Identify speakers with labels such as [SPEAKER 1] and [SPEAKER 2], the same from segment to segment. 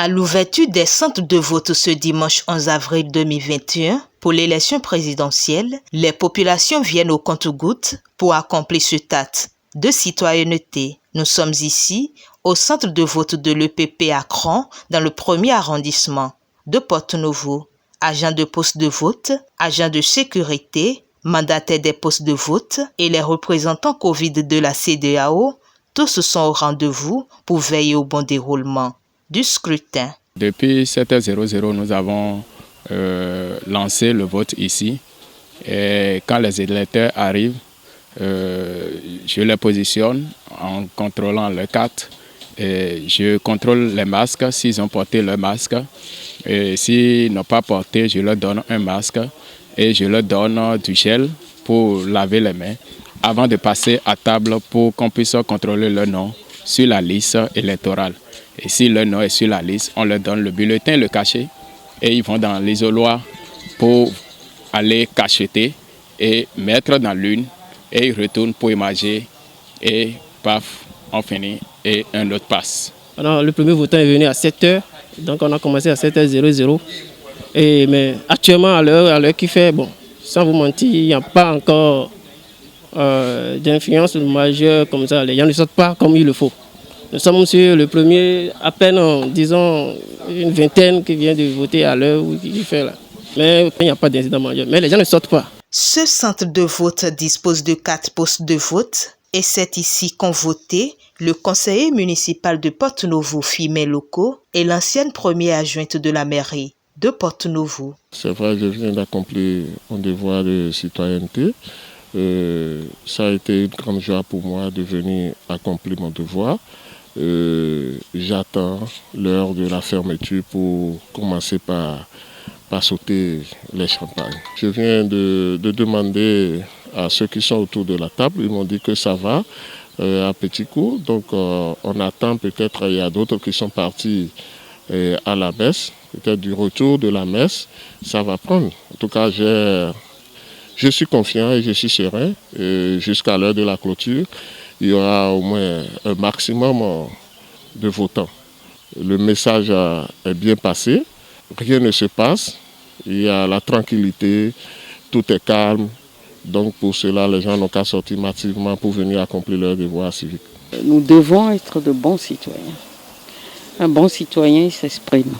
[SPEAKER 1] À l'ouverture des centres de vote ce dimanche 11 avril 2021, pour l'élection présidentielle, les populations viennent au compte-gouttes pour accomplir ce acte de citoyenneté. Nous sommes ici au centre de vote de l'EPP à Cron, dans le 1er arrondissement de Porto-Novo. Agents de poste de vote, agents de sécurité, mandataires des postes de vote et les représentants Covid de la CEDEAO, tous sont au rendez-vous pour veiller au bon déroulement du scrutin.
[SPEAKER 2] Depuis 7h00, nous avons lancé le vote ici. Et quand les électeurs arrivent, je les positionne en contrôlant les cartes. Et je contrôle les masques, s'ils ont porté leur masque. Et s'ils n'ont pas porté, je leur donne un masque et je leur donne du gel pour laver les mains avant de passer à table pour qu'on puisse contrôler leur nom sur la liste électorale. Et si leur nom est sur la liste, on leur donne le bulletin, le cachet, et ils vont dans l'isoloir pour aller cacheter et mettre dans l'urne, et ils retournent pour imager, et paf, on finit, et un autre passe.
[SPEAKER 3] Alors, le premier votant est venu à 7h, donc on a commencé à 7h00. Mais actuellement, à l'heure qui fait, bon, sans vous mentir, il n'y a pas encore d'influence majeure comme ça. Les gens ne sortent pas comme il le faut. Nous sommes sur le premier, à peine, disons, une vingtaine qui vient de voter à l'heure où il fait là. Mais il n'y a pas d'incident majeur. Mais les gens ne sortent pas.
[SPEAKER 1] Ce centre de vote dispose de 4 postes de vote et c'est ici qu'ont voté le conseiller municipal de Porto-Novo, Fimé Loko, et l'ancienne première adjointe de la mairie de Porto-Novo.
[SPEAKER 4] C'est vrai, je viens d'accomplir mon devoir de citoyenneté. Ça a été une grande joie pour moi de venir accomplir mon devoir. J'attends l'heure de la fermeture pour commencer par sauter les champagnes. Je viens de demander à ceux qui sont autour de la table, ils m'ont dit que ça va à petit coup. Donc on attend peut-être, il y a d'autres qui sont partis à la messe, peut-être du retour de la messe, ça va prendre. En tout cas, je suis confiant et je suis serein. Jusqu'à l'heure de la clôture, il y aura au moins un maximum de votants. Le message est bien passé, rien ne se passe, il y a la tranquillité, tout est calme. Donc pour cela, les gens n'ont qu'à sortir massivement pour venir accomplir leur devoir civique.
[SPEAKER 5] Nous devons être de bons citoyens. Un bon citoyen, il s'exprime.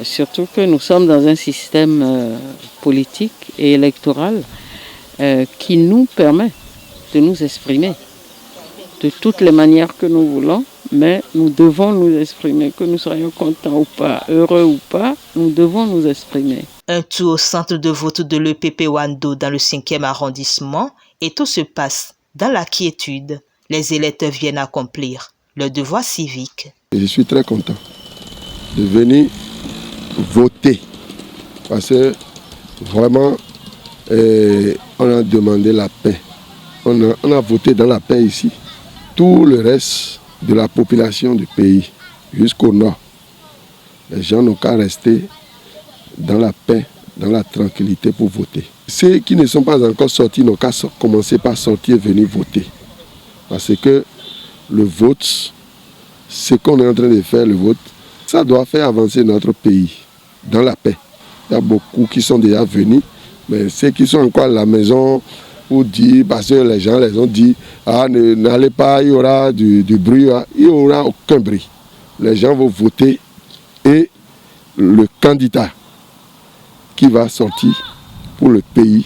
[SPEAKER 5] Surtout que nous sommes dans un système politique et électoral qui nous permet de nous exprimer de toutes les manières que nous voulons, mais nous devons nous exprimer, que nous soyons contents ou pas, heureux ou pas, nous devons nous exprimer.
[SPEAKER 1] Un tour au centre de vote de l'EPP Wando dans le 5e arrondissement et tout se passe dans la quiétude. Les électeurs viennent accomplir leur devoir civique.
[SPEAKER 6] Je suis très content de venir voter parce que vraiment on a demandé la paix. On a voté dans la paix ici. Tout le reste de la population du pays jusqu'au nord, les gens n'ont qu'à rester dans la paix, dans la tranquillité pour voter. Ceux qui ne sont pas encore sortis n'ont qu'à commencer par sortir et venir voter. Parce que le vote, ce qu'on est en train de faire, le vote, ça doit faire avancer notre pays dans la paix. Il y a beaucoup qui sont déjà venus, mais ceux qui sont encore à la maison, pour dire, parce que les gens les ont dit, n'allez pas, il y aura du bruit, il n'y aura aucun bruit. Les gens vont voter et le candidat qui va sortir pour le pays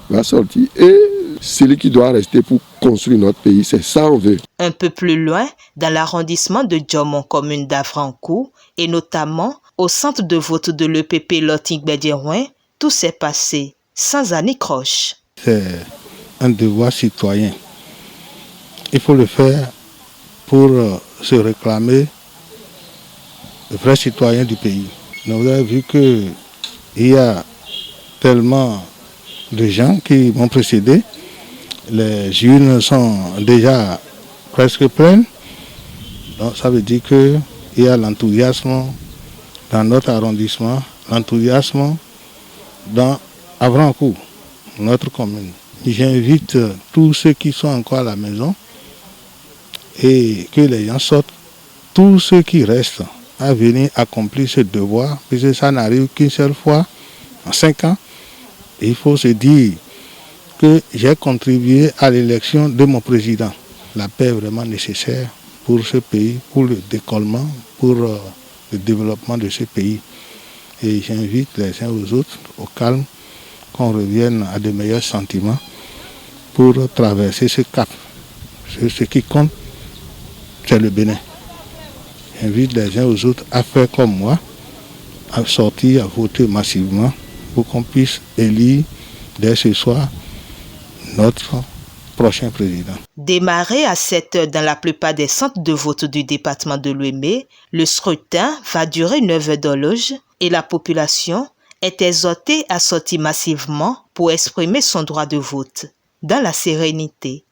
[SPEAKER 6] va sortir et celui qui doit rester pour construire notre pays, c'est ça qu'on veut.
[SPEAKER 1] Un peu plus loin, dans l'arrondissement de Djomon, commune d'Avrancourt, et notamment au centre de vote de l'EPP Loting-Bédirouin, tout s'est passé sans anicroche.
[SPEAKER 7] C'est un devoir citoyen. Il faut le faire pour se réclamer le vrai citoyen du pays. Vous avez vu qu'il y a tellement de gens qui m'ont précédé. Les urnes sont déjà presque pleines. Donc ça veut dire qu'il y a l'enthousiasme dans notre arrondissement, l'enthousiasme dans Avrancourt, notre commune. J'invite tous ceux qui sont encore à la maison et que les gens sortent tous ceux qui restent à venir accomplir ce devoir, puisque ça n'arrive qu'une seule fois en 5 ans. Et il faut se dire que j'ai contribué à l'élection de mon président. La paix est vraiment nécessaire pour ce pays, pour le décollement, pour le développement de ce pays. Et j'invite les uns aux autres au calme, qu'on revienne à de meilleurs sentiments pour traverser ce cap. Ce qui compte, c'est le Bénin. J'invite les uns aux autres à faire comme moi, à sortir, à voter massivement pour qu'on puisse élire dès ce soir notre prochain président.
[SPEAKER 1] Démarré à 7 heures dans la plupart des centres de vote du département de l'Ouémé, le scrutin va durer 9 heures d'horloge et la population est exhortée à sortir massivement pour exprimer son droit de vote dans la sérénité.